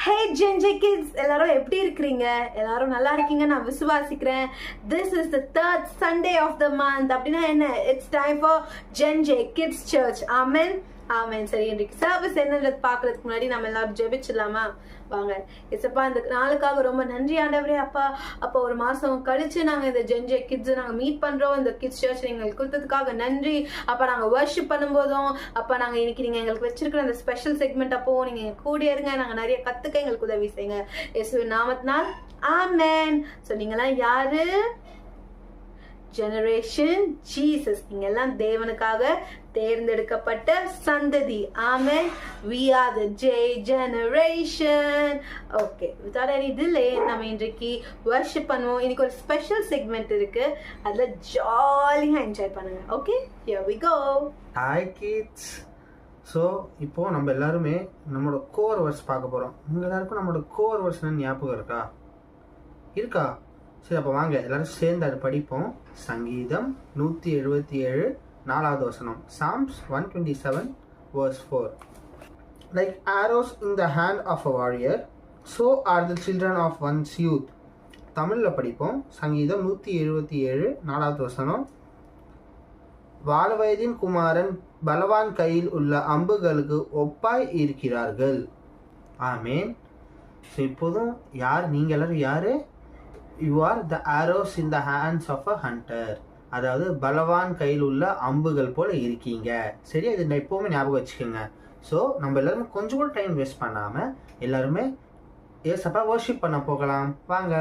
ஹே ஜென்ஜே kids, எல்லாரும் எப்படி இருக்கிறீங்க? எல்லாரும் நல்லா இருக்கீங்க நான் விசுவாசிக்கிறேன். This is the third Sunday of the month. அப்படின்னா என்ன? It's time for Gen Z kids church. ஆமென் ஆமென். சரி, இன்றைக்கு சர்வீஸ் என்னன்றது பார்க்கறதுக்கு முன்னாடி நம்ம எல்லாரும் ஜெபிச்சிடலாமா? வாங்க. எஸ்ப்பா, இந்த நாளுக்காக ரொம்ப நன்றி ஆண்டவரே. அப்பா ஒரு மாசம் கழிச்சு நாங்க இந்த ஜென்ஜே கிட்ஸ் நாங்க மீட் பண்றோம். இந்த கிட்ஸ் சர்ச் எங்களுக்கு கொடுத்ததுக்காக நன்றி. அப்ப நாங்க வர்ஷிப் பண்ணும்போதும் அப்ப நாங்க இன்னைக்கு நீங்க எங்களுக்கு வச்சிருக்கிற அந்த ஸ்பெஷல் செக்மெண்ட் அப்போ நீங்க கூட இருங்க. நாங்க நிறைய கத்துக்க எங்களுக்கு உதவி செய்யுங்க இயேசுவின் நாமத்தினால். ஆமென். சோ நீங்கெல்லாம் யாரு? Generation Jesus. நீங்க எல்லாம் தேவனுக்காக தேர்ந்தெடுக்கப்பட்ட சந்ததி. ஆமென். we are the J generation. okay, without any delay நம்ம இன்றைக்கு worship பண்ணுவோம். இன்னைக்கு ஒரு ஸ்பெஷல் செக்மெண்ட் இருக்கு, அதுல ஜாலியா என்ஜாய் பண்ணுங்க. Okay, here we go. Hi kids. So இப்போது நம்ம எல்லாருமே நம்மளோட கோர் வேர்ட்ஸ் பார்க்க போகிறோம். உங்கள் எல்லாருக்கும் நம்மளோட கோர் வேர்ட்ஸ்னு ஞாபகம் இருக்கா? சரி, அப்போ வாங்க எல்லாரும் சேர்ந்து அதை படிப்போம். சங்கீதம் 177 4வது வசனம். Psalms 127 verse 4. Like arrows in the hand of a warrior, so are the children of one's youth. தமிழில் படிப்போம். சங்கீதம் 177 4வது வசனம். வாலவயதின் குமாரன் பலவான் கையில் உள்ள அம்புகளுக்கு ஒப்பாய் இருக்கிறார்கள். ஆமேன். ஸோ இப்போதும் நீங்கள் எல்லாரும் யாரு? You are the arrows in the hands of a hunter. அதாவது பலவான் கையில் உள்ள அம்புகள் போல இருக்கீங்க. சரி, அது எப்போவுமே ஞாபகம் வச்சுக்கோங்க. ஸோ நம்ம எல்லாருமே கொஞ்சம் கூட டைம் வேஸ்ட் பண்ணாமல் எல்லாருமே ஏசப்பா வர்ஷிப் பண்ண போகலாம். வாங்க.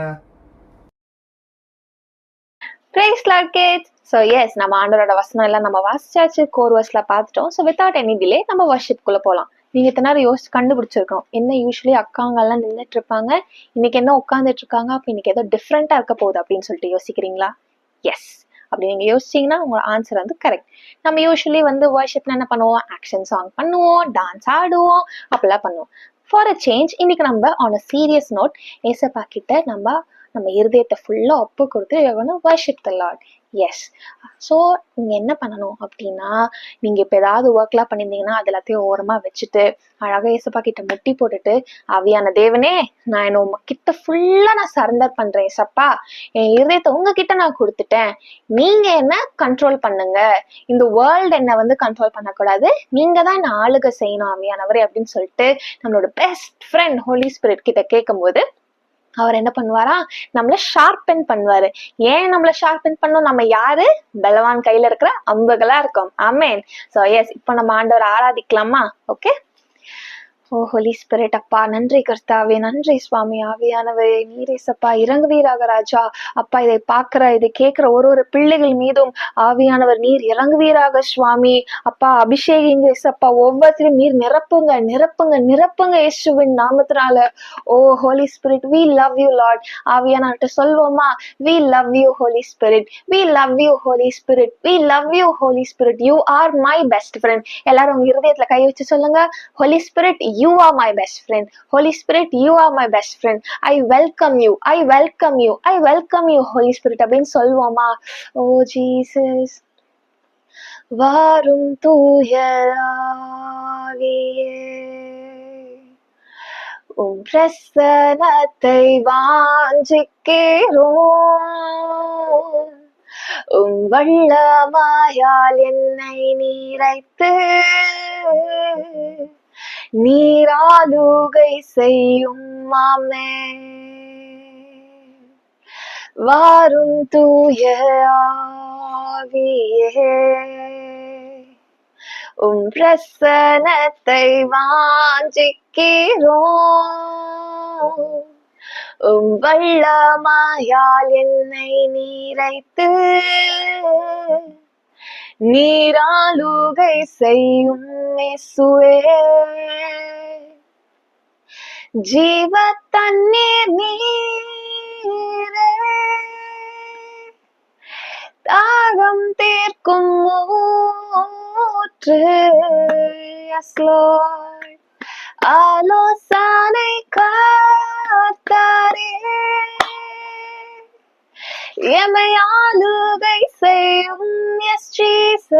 Praise Lord kids. So yes, நம்ம ஆண்டவரோட வசனம் எல்லாம் நம்ம வாசிச்சாச்சு, கோர் வேர்ஸ்ல பார்த்துட்டோம். ஸோ வித்தவுட் எனி டிலே நம்ம வர்ஷிப் குள்ள போகலாம். நீங்க இத்தனை நேரம் யோசிச்சு கண்டுபிடிச்சிருக்கோம் என்ன யூஸ்வலி அக்காங்க எல்லாம் நின்றுட்டு இருப்பாங்க, இன்னைக்கு என்ன உட்காந்துட்டு இருக்காங்க, அப்ப இன்னைக்கு ஏதோ டிஃப்ரெண்டா இருக்க போகுது அப்படின்னு சொல்லிட்டு யோசிக்கிறீங்களா? எஸ், அப்படி நீங்க யோசிச்சீங்கன்னா உங்க ஆன்சர் வந்து கரெக்ட். நம்ம யூஸ்வலி வர்ஷிப்ல என்ன பண்ணுவோம்? ஆக்ஷன் சாங் பண்ணுவோம், டான்ஸ் ஆடுவோம், அப்பெல்லாம் பண்ணுவோம். ஃபார் அ சேஞ்ச் இன்னைக்கு நம்ம ஆன் அ சீரியஸ் நோட் ஏசப்பா கிட்ட நம்ம இருதயத்தை ஃபுல்லா ஒப்பு கொடுத்து worship the lord. Yes. So நீங்க என்ன பண்ணணும் அப்படின்னா, நீங்க இப்ப ஏதாவது ஒர்க்லாம் பண்ணியிருந்தீங்கன்னா அது எல்லாத்தையும் ஓரமா வச்சுட்டு அழகா ஏசப்பா கிட்ட முட்டி போட்டுட்டு, ஆவியான தேவனே, நான் என்ன உங்க கிட்ட ஃபுல்லா நான் சரண்டர் பண்றேன் ஏசப்பா, என் இருதயத்தை உங்ககிட்ட நான் கொடுத்துட்டேன், நீங்க என்ன கண்ட்ரோல் பண்ணுங்க, இந்த வேர்ல்டு என்ன கண்ட்ரோல் பண்ணக்கூடாது, நீங்க தான் என்ன ஆளுகை செய்யணும் ஆவியானவரே அப்படின்னு சொல்லிட்டு நம்மளோட பெஸ்ட் ஃப்ரெண்ட் ஹோலி ஸ்பிரிட் கிட்ட கேட்கும்போது அவர் என்ன பண்ணுவாரா? நம்மள ஷார்பன் பண்ணுவாரு. ஏன் நம்மள ஷார்பன் பண்ணும்? நம்ம யாரு? பலவான் கையில இருக்கிற அம்புகளா இருக்கோம். ஆமேன். சோ எஸ், இப்போ நம்ம ஆண்டவரை ஆராதிக்கலாமா? ஓகே. ஓ ஹோலி ஸ்பிரிட், அப்பா நன்றி கர்த்தாவே, நன்றி சுவாமி. ஆவியானவரே நீரேசப்பா இறங்குவீராக ராஜா. அப்பா இதை இதை கேட்கிற ஒரு பிள்ளைகள் மீதும் ஆவியானவர் நீர் இறங்குவீராக சுவாமி. அப்பா அபிஷேகிங்க ஏசப்பா, ஒவ்வொருத்தரும் நீர் நிரப்புங்க நிரப்புங்க நிரப்புங்க இயேசுவின் நாமத்தினால. Oh holy spirit, we love you Lord. ஆவியானவர்கிட்ட சொல்வோமா? we love you Holy Spirit, we love you Holy Spirit, we love you Holy Spirit, you are my best friend. எல்லாரும் உங்க இருதயத்துல கை வச்சு சொல்லுங்க, Holy Spirit, you are my best friend. Holy Spirit, you are my best friend. I welcome you, I welcome you, I welcome you Holy Spirit அப்படின்னு சொல்வோமா? ஓ Jesus, வாரும் தூய ஆவியே, உம் பிரசன்னத்தை வாஞ்சிக்கிறோம், உம் வல்லமையால் என்னை நீரைத்து நீராளுகை செய்யும் மாமே. வாரும் தூய ஆவியே, உம் பிரசன்னத்தை வாஞ்சிக்கிறோம், உம் வல்லமையால் என்னை நீரைத்து நீராளுகை செய்யும் இயேசுவே. ஜீவ தண்ணீர் நீரே, தாகம் தீர்க்கும் ஊற்று. Yes Lord. ஆலோசனை கர்த்தரே, எமை ஆளுகை செய்யும் எஸ் ஜீசஸ்.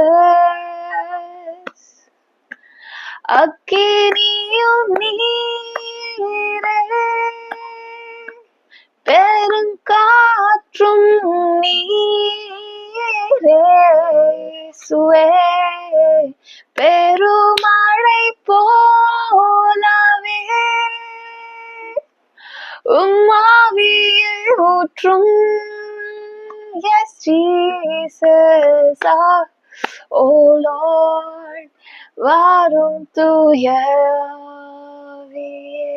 அக்கினியும் நீரே, உம்மாவியை ஊற்றும் Yes, Jesus, oh Lord, வாரும் தூய ஆவியே.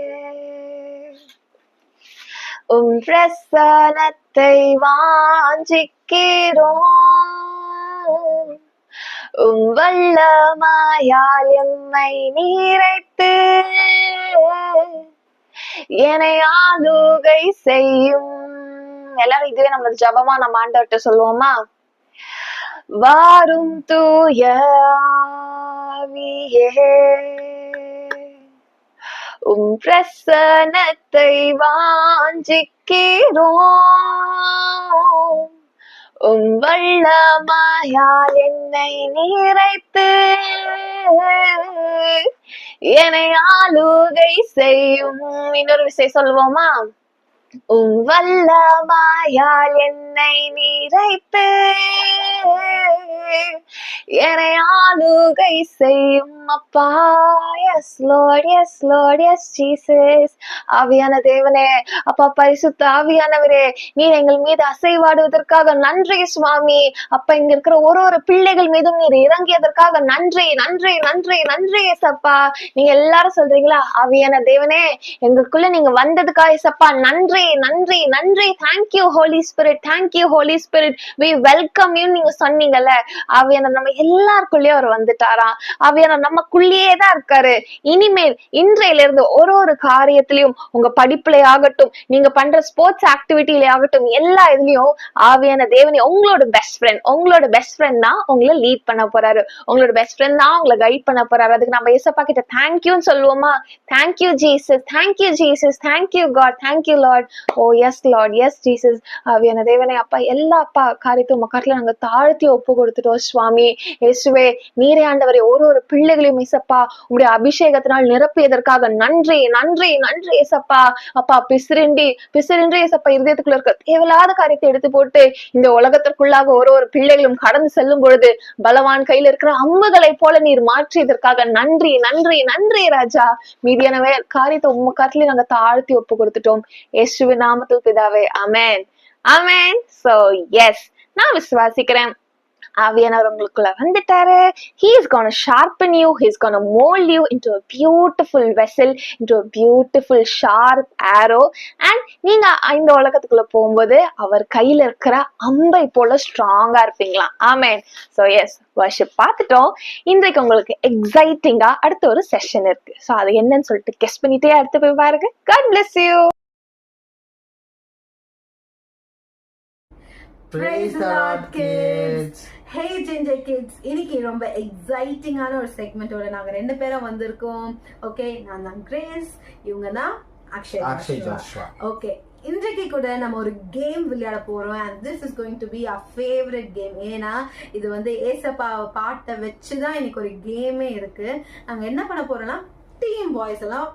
பிரசனத்தை வாஞ்சிக்கிறோம், வல்லமாயால் எம்மை நீரைத்து என்னை ஆளுகை செய்யும். எல்லாரும் இதுவே நம்மளோட ஜபமா நம்ம ஆண்டவர்கிட்ட சொல்லுவோமா? வாரும் தூய ஆவியே, பிரசனத்தை வாஞ்சிக்கிறோம், வல்லமாயால் என்னை நீரைத்து என்னை ஆளுகை செய்யும். இன்னொரு விஷயம் சொல்லுவோமா? வல்லமாயால் என்னை நீரைத்து என்னை ஆளுகை செய்யும் அப்பா. Yes Lord, yes Lord, yes Jesus. ஆவியான தேவனே, அப்பா பரிசுத்த ஆவியானவரே, நீர் எங்கள் மீது அசைவாடுவதற்காக நன்றி சுவாமி. அப்பா இங்க இருக்கிற ஒரு ஒரு பிள்ளைகள் மீதும் நீர் இறங்கியதற்காக நன்றி நன்றி நன்றி நன்றி ஏசப்பா. நீங்க எல்லாரும் சொல்றீங்களா? ஆவியான தேவனே, எங்களுக்குள்ள நீங்க வந்ததுக்காக ஏசப்பா நன்றி நன்றி நன்றி. Thank you holy spirit, thank you holy spirit, we welcome you நீங்க சொன்னீங்கல்ல. ஆவியான நம்ம எல்லாருக்குள்ளேயே அவர் வந்துட்டாராம். ஆவியான நமக்குள்ளேயே தான் இருக்காரு. இனிமேல் இன்றையில இருந்து ஒரு ஒரு காரியத்திலையும், உங்க படிப்புல ஆகட்டும், நீங்க பண்ற ஸ்போர்ட்ஸ் ஆக்டிவிட்டில ஆகட்டும், எல்லா இதுலயும் ஆவியான தேவனே உங்களோட பெஸ்ட் ஃப்ரெண்ட், உங்களோட பெஸ்ட் ஃப்ரெண்ட் தான் உங்களை லீட் பண்ண போறாரு. உங்களோட பெஸ்ட் ஃப்ரெண்ட் தான் உங்களை கைட் பண்ண போறாரு. அதுக்கு நம்ம ஏசப்பா கிட்ட தேங்க்யூன்னு சொல்லுவோமா? Thank you Jesus, thank you Jesus, thank you God, thank you Lord. Oh yes Lord, yes Jesus. ஆவியான தேவனே, அப்பா எல்லா அப்பா காரியத்தையும் உங்க கருத்துல நாங்க தாழ்த்தி ஒப்பு கொடுத்துட்டோம் சுவாமி. இயேசுவே நீரே ஆண்டவரே, ஒரு ஒரு பிள்ளைகளையும் ஏசப்பா உங்களுடைய அபிஷேகத்தினால் நிரப்பியதற்காக நன்றி நன்றி நன்றி ஏசப்பா. அப்பா பிசிறின்றி ஏசப்பா இருதயத்துக்குள்ள இருக்க தேவையில்லாத காரியத்தை எடுத்து போட்டு இந்த உலகத்திற்குள்ளாக ஒரு ஒரு பிள்ளைகளும் கடந்து செல்லும் பொழுது பலவான் கையில இருக்கிற அம்புகளை போல நீர் மாற்றியதற்காக நன்றி நன்றி நன்றி ராஜா. மீதியான காரியத்தை உங்க கருத்துல நாங்க தாழ்த்தி ஒப்பு கொடுத்துட்டோம் இயேசுவின் நாமத்தில் பிதாவே, ஆமென் ஆமென். சோ எஸ், நான் விசுவாசிக்கிறேன் ஆவியானவர் உங்களுக்குள்ள வந்துட்டாரு. He is gonna sharpen you, he is gonna mold you into a beautiful vessel, into a beautiful sharp arrow. And நீங்க இந்த உலகத்துக்குள்ள போகும்போது அவர் கையில இருக்கிற அம்பை போல ஸ்ட்ராங்கா இருப்பீங்களா? ஆமென். சோ எஸ், வர்ஷிப் பார்த்துட்டோம். இன்றைக்கு உங்களுக்கு எக்ஸைட்டிங்கா அடுத்த ஒரு செஷன் இருக்கு. சோ அது என்னன்னு சொல்லிட்டு கெஸ் பண்ணிட்டே அடுத்து போய் பாருங்க. God bless you. Praise the Lord, kids. Hey Ginger Kids, இன்னைக்கு ரொம்ப எக்ஸைட்டிங்கான ஒரு செக்மெண்டோட நாங்க ரெண்டு பேரும் வந்திருக்கோம். ஓகே, நான் தான் கிரேஸ், இவங்க தான் அக்ஷய் ஜோஷுவா. ஓகே, இன்றைக்கு கூட நம்ம ஒரு கேம் விளையாட போறோம். and this is going to be our favorite game. ஏன்னா இது வந்து ஏசப்பா பாட்டை வச்சுதான் இன்னைக்கு ஒரு கேமே இருக்கு. நாங்க என்ன பண்ண போறோம்னா, டீம் பாய்ஸ் எல்லாம்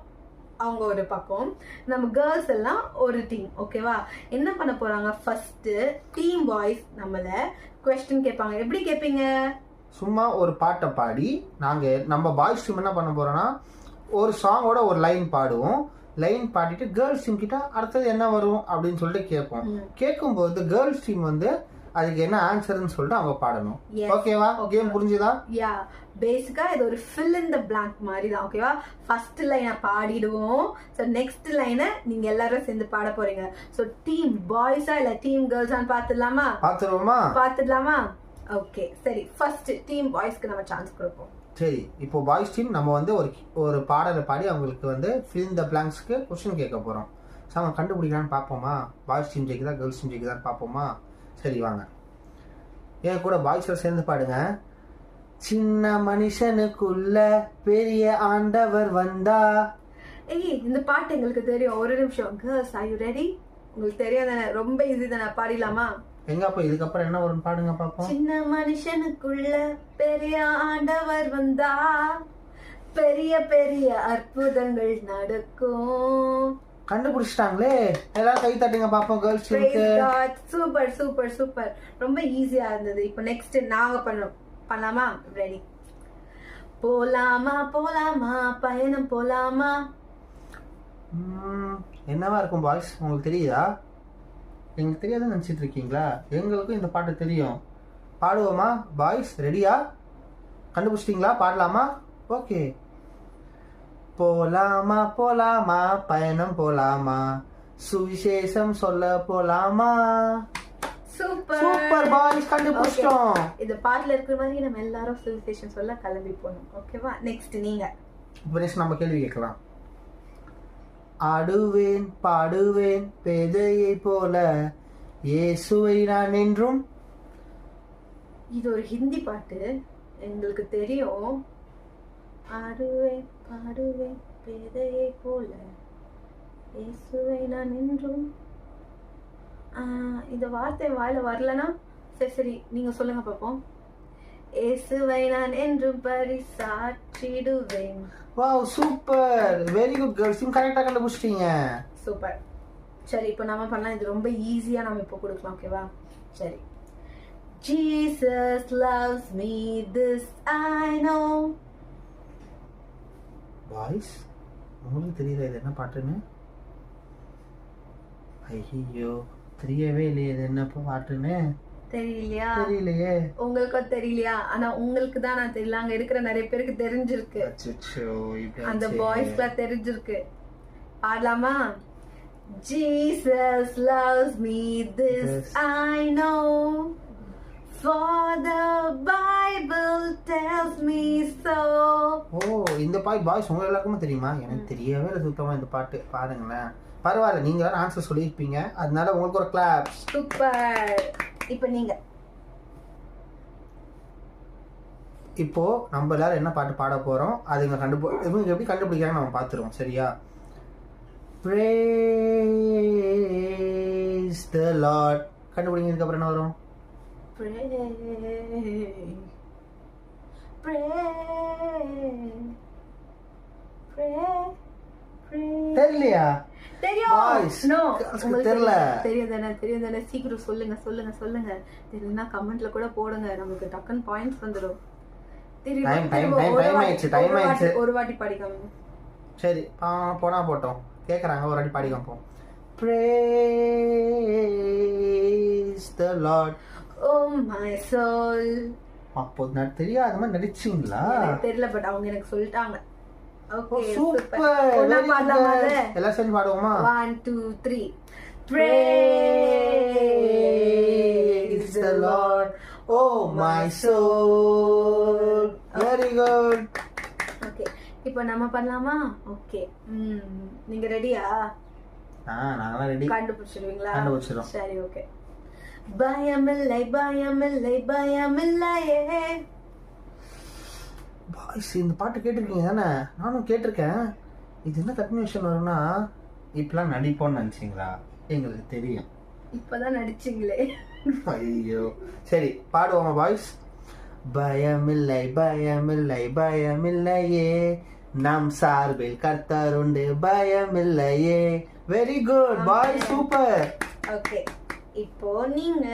அவங்க ஒரு பக்கம், நம்ம கேர்ள்ஸ் எல்லாம் ஒரு டீம். ஓகேவா? என்ன பண்ண போறாங்க, ஃபர்ஸ்ட் டீம் பாய்ஸ் நம்மள குவெஸ்டின் கேட்பாங்க. எப்படி கேட்பீங்க? சும்மா ஒரு பாட்டை பாடி நம்ம பாய்ஸ் டீம் என்ன பண்ண போறோம்னா, ஒரு சாங்கோட ஒரு லைன் பாடுவோம். லைன் பாடிட்டு கேர்ள்ஸ் டீம் கிட்ட அடுத்தது என்ன வரும் அப்படின்னு சொல்லிட்டு கேட்போம். கேட்கும்போது கேர்ள்ஸ் டீம் வந்து அதுக்கு என்ன ஆன்சர்னு சொல்லிட்டு அவங்க பாடணும். ஓகேவா? கேம் புரிஞ்சுதா? யா, பேசிக்கா இது ஒரு fill in the blank மாதிரி தான். ஓகேவா? ஃபர்ஸ்ட் லைனை பாடிடுவோம். சோ நெக்ஸ்ட் லைனை நீங்க எல்லாரும் சேர்ந்து பாட போறீங்க. சோ டீம் பாய்ஸா இல்ல டீம் கேர்ள்ஸான்னு பாத்துடலாமா? ஓகே, சரி. ஃபர்ஸ்ட் டீம் பாய்ஸ்க்கு நம்ம சான்ஸ் கொடுப்போம். சரி, இப்போ பாய்ஸ் டீம் நம்ம வந்து ஒரு பாடலை பாடி அவங்களுக்கு வந்து fill in the blanksக்கு क्वेश्चन கேட்க போறோம். சோ அவங்க கண்டுபிடிக்கலாம்னு பாப்போமா? பாய்ஸ் டீம் ஜெயிக்குதா கேர்ள்ஸ் டீம் ஜெயிக்குதான்னு பாப்போமா? சரி வாங்க, என் கூட பாய்ஸ்ல சேர்ந்து பாடுங்க. சின்ன மனுஷனுக்குள்ள பெரிய ஆண்டவர் வந்தா. ஏய், இந்த பாட்டு எங்களுக்கு தெரியும். ஒரு நிமிஷம். Girls, are you ready? உங்களுக்கு தெரியும் தானே? ரொம்ப ஈஸி தானே. பாடிடலாமா? எங்க அப்ப இதுக்கப்புறம் என்ன வரும் பாடுங்க பாப்போம். சின்ன மனுஷனுக்குள்ள பெரிய ஆண்டவர் வந்தா, பெரிய பெரிய அற்புதங்கள் நடக்கும். கண்டுபிடிச்சிட்டாங்களே, எல்லாரும் கை தட்டுங்க பாப்போம். கேர்ள்ஸ் டீமுக்கு சூப்பர் சூப்பர் சூப்பர். ரொம்ப ஈஸியா இருந்தது. இப்போ நெக்ஸ்ட் நாங்க பண்ணலாமா? ரெடி? போலாமா பயணம் போலாமா. என்னவா இருக்கும் பாய்ஸ்? உங்களுக்கு தெரியுதா? எங்களுக்கு தெரியாதுன்னு நினச்சிட்டு இருக்கீங்களா? எங்களுக்கும் இந்த பாட்டு தெரியும். பாடுவோமா பாய்ஸ்? ரெடியா? கண்டுபிடிச்சிட்டிங்களா? பாடலாமா? ஓகே. போலாமா போலாமா பயணம் போலாமா, சுவிசேஷம் சொல்ல போலாமா. சூப்பர் பாய்ஸ், கண்டுபிடிச்சிட்டோம். இந்த பாட்டுல இருக்கிற மாதிரி நம்ம எல்லாரும் சுவிசேஷம் சொல்ல கிளம்பி போகணும். ஓகேவா? நெக்ஸ்ட் நீங்க. இப்போ நெக்ஸ்ட் நம்ம கேள்வி கேட்கலாம். ஆடுவேன் பாடுவேன் பேதையை போல, இயேசுவை நான் என்றும். இது ஒரு ஹிந்தி பாட்டு, எங்களுக்கு தெரியும். ஆடுவேன் பாடுவேன் பேதையை போல, இயேசுவை நான் என்றும். இந்த வார்த்தை வாயில வரலனா சரி நீங்க சொல்லுங்க பாப்போம். இயேசுவை நான் என்றும் பரிசாற்றிடுவேன். Wow, super, very good girls, கரெக்டா கண்டுபிடிச்சிட்டீங்க. சூப்பர். சரி, இப்போ நம்ம பண்ணலாம். இது ரொம்ப ஈஸியா நம்ம இப்போ கொடுக்கலாம். ஓகேவா? சரி. Jesus loves me, this I know. Boys, உங்களுக்கு தெரியல இது என்ன பாட்டுன்னு? ஐயோ, தெரியவே இல்லையே இது என்ன பாட்டுன்னு. தெரியலையா? தெரியலையே. உங்களுக்கும் தெரியலையா? ஆனா உங்களுக்கு தான் நான் தெரியல. அங்க இருக்கிற நிறைய பேருக்கு தெரிஞ்சிருக்கு. அந்த பாய்ஸ்க்குலாம் தெரிஞ்சிருக்கு. பாடலாமா? Jesus loves me, this I know, for the Bible tells me so. ஓ, இந்த பாட்டு பாய்ஸ் உங்க எல்லாருக்குமே தெரியுமா? எனக்கு தெரியவே இல்லை சுத்தமா இந்த பாட்டு. பாருங்களேன். பரவாயில்ல, நீங்க தான் ஆன்சர் சொல்லியிருப்பீங்க, அதனால உங்களுக்கு ஒரு கிளாப். சூப்பர். இப்போ நீங்க. இப்போ நம்ம எல்லாரும் என்ன பாட்டு பாட போறோம், அது இவங்க எப்படி கண்டுபிடிக்கிறாங்க நம்ம பார்த்துருவோம். சரியா? Praise the Lord. கண்டுபிடிக்கிறதுக்கு அப்புறம் என்ன வரும்? Pray. தெரியலையா? தெரியும். No, தெரியல. தெரியும் தானே. சீக்கிரம் சொல்லுங்க. தெரியலனா கமெண்ட்ல கூட போடுங்க, நமக்கு டக்கன் பாயிண்ட்ஸ் வந்துடும். டைம் ஆயிடுச்சு. ஒரு வாட்டி பாடி காமிங்க. சரி, போனா போட்டோம். கேக்குறாங்க, ஒரு வாட்டி பாடி காமிப்போம். Praise the Lord, oh my soul. அப்போ நான் தெரியாத மாதிரி நடிச்சீங்களா? தெரியல, பட் அவங்க எனக்கு சொல்லிட்டாங்க. Okay, super. ஒண்ணா பாடலாமா? எல்லாம் சேர்ந்து பாடுவோமா? 1 2 3. Praise the Lord, oh my soul. Very good. Okay, இப்போ நம்ம பண்ணலாமா? ஓகே. நீங்க ரெடியா? நாங்க ரெடி. கண்டுபிடிச்சிடுவீங்களா? கண்டுபிடிச்சிரோம். சரி, ஓகே. பயமில்லை பயமில்லையே. பாய்ஸ், இந்த பாட்டு கேட்டிருக்கீங்க தானே? நானும் கேட்டிருக்கேன். இது என்ன கன்ஃபியூஷன் வரும்னா, இப்பெல்லாம் நடிப்போம்னு நினைச்சீங்களா? எங்களுக்கு தெரியும். இப்பதான் நடிச்சீங்களே. ஐயோ, சரி பாடுவோமா பாய்ஸ்? பயமில்லை பயமில்லையே, நம் சார்பில் கர்த்தர் உண்டு, பயமில்லையே. Very good boys, super. Okay, இப்போ நீங்க.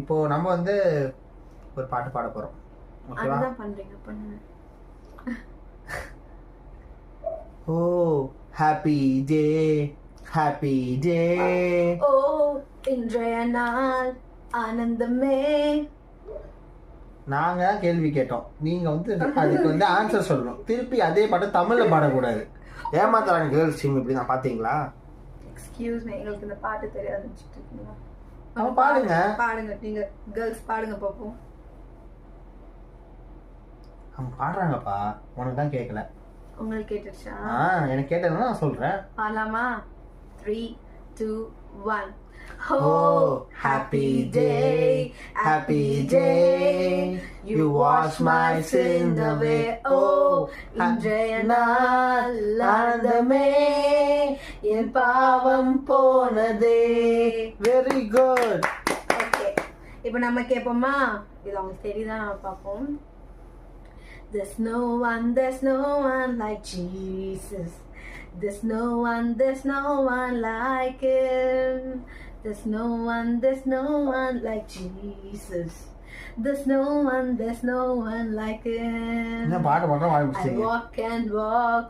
இப்போ நம்ம வந்து ஒரு பாட்டு பாட போறோம். ஓகேவா? அதான் பண்றீங்க, பண்ணுங்க. ஓ ஹாப்பி டே ஓ இன்றைய நாள் ஆனந்தமே. நாங்க கேள்வி கேட்டோம், நீங்க வந்து அதுக்கு வந்து ஆன்சர் சொல்லணும். திருப்பி அதே பாட்டு தமிழ்ல பாடக்கூடாது. ஏமாத்துறாங்க கேர்ள்ஸ் டீம். இப்படி நான் பாத்தீங்களா? எக்ஸ்கியூஸ் மீ, எங்களுக்கு இந்த பாட்டு தெரியாது நினைச்சிட்டு இருக்கீங்களா? பாடுங்க. நீங்க கேர்ள்ஸ் பாடுங்க பாப்போம். அவங்க பாடுறாங்கப்பா, உனக்கு தான் கேட்கல. உங்களுக்கு கேட்டுச்சா? எனக்கு கேட்டதுன்னா நான் சொல்றேன். பாடலாமா? 3 2 1. Oh, happy day, you wash my sins away. Oh, இன்றைய நாள் ஆனந்தமே, என் பாவம் போனதே. Very good. ஓகே, இப்போ நம்ம கேட்போமா? இது அவங்களுக்கு தெரியுதா? நம்ம பார்ப்போம். There's no one like Jesus. There's no one like him. There's no one like Jesus. There's no one like him. என்ன பாட்டு பாடுறோம்? I walk and walk.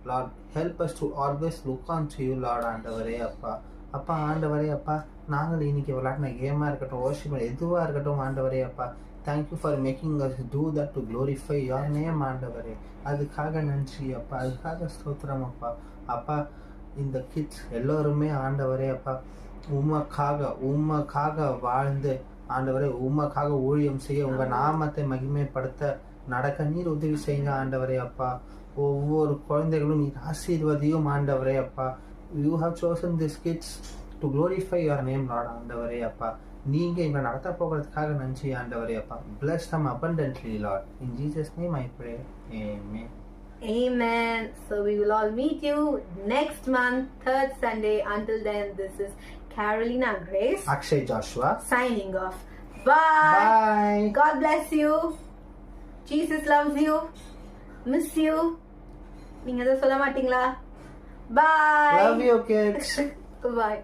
Lord, help us to always look unto you, Lord, ஆண்டவரே அப்பா. அப்பா ஆண்டவரே அப்பா, நாங்கள் இன்னைக்கு விளையாடின கேமாக இருக்கட்டும், worship எதுவாக இருக்கட்டும் ஆண்டவரே அப்பா, thank you for making us do that to glorify your name ஆண்டவரே. அதுக்காக நன்றி அப்பா, அதுக்காக ஸ்தோத்திரம் அப்பா. அப்பா இந்த கிட்ஸ் எல்லோருமே ஆண்டவரே அப்பா உமக்காக வாழ்ந்து ஆண்டவரே உமக்காக ஊழியம் செய்ய உங்கள் நாமத்தை மகிமைப்படுத்த நடக்க நீர் உதவி செய்யுங்க ஆண்டவரே அப்பா. ஒவ்வொரு குழந்தைகளும் நீர் ஆசீர்வதியும் ஆண்டவரே அப்பா. You have chosen these kids to glorify your name, Lord ஆண்டவரே அப்பா. நீங்க இவங்க நடத்த போகிறதுக்காக நன்றி ஆண்டவரே அப்பா. Bless them abundantly, Lord. In Jesus' name I pray. Amen. Amen. So we will all meet you next month, third Sunday. Until then, this is Carolina Grace. Akshay Joshua. Signing off. Bye. Bye. God bless you. Jesus loves you. Miss you. நீங்க எதை சொல்ல மாட்டீங்களா? Bye. Love you, kids. Bye.